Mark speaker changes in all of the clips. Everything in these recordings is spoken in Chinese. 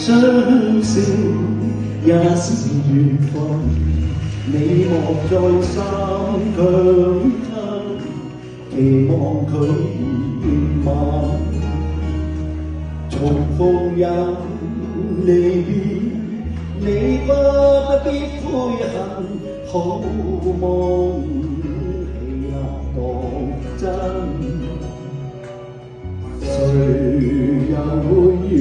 Speaker 1: 相識也是緣分，你莫再三強求，期望佢慢。重逢有離別，你不必悔恨，好夢氣難當真。誰又會願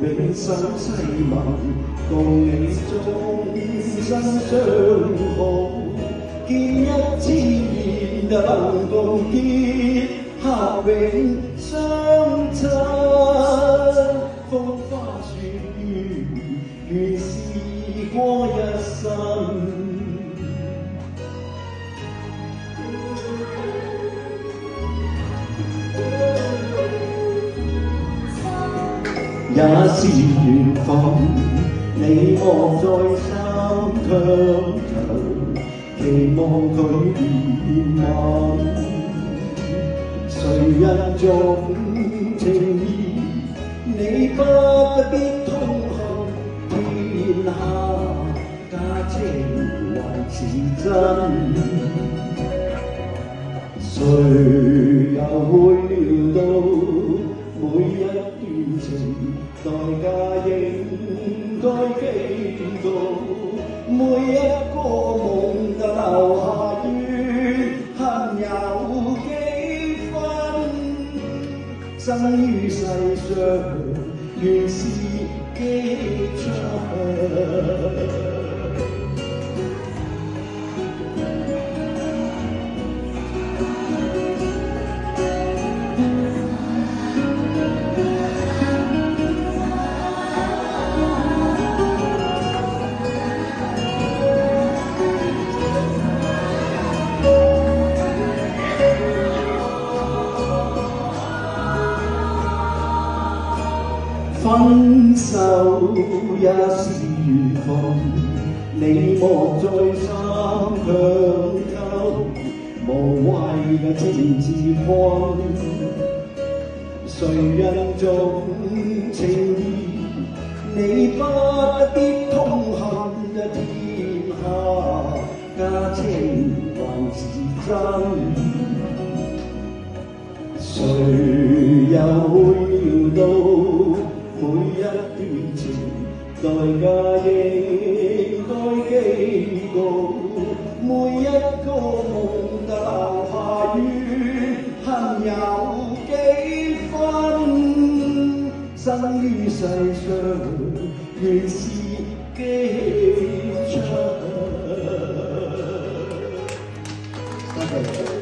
Speaker 1: 永守誓盟，共你終身相好，見1000年能共結合永相親。風花雪月，原是過一生。也是緣分，你莫再三強求，期望佢變慢。誰人重情義，你不必痛恨，天下假情還是真。誰又會料到每一段情代價應該幾高，每一個夢留下怨恨有幾分，生於世上原是機場。分手也是緣分，你莫再三強求，無謂嘅情自困。誰人重情義，你不必痛恨，天下假情還是真。誰又會料到每一段情代價應該幾高，每一個夢留下怨恨有幾分，生於世上原是機場。多謝。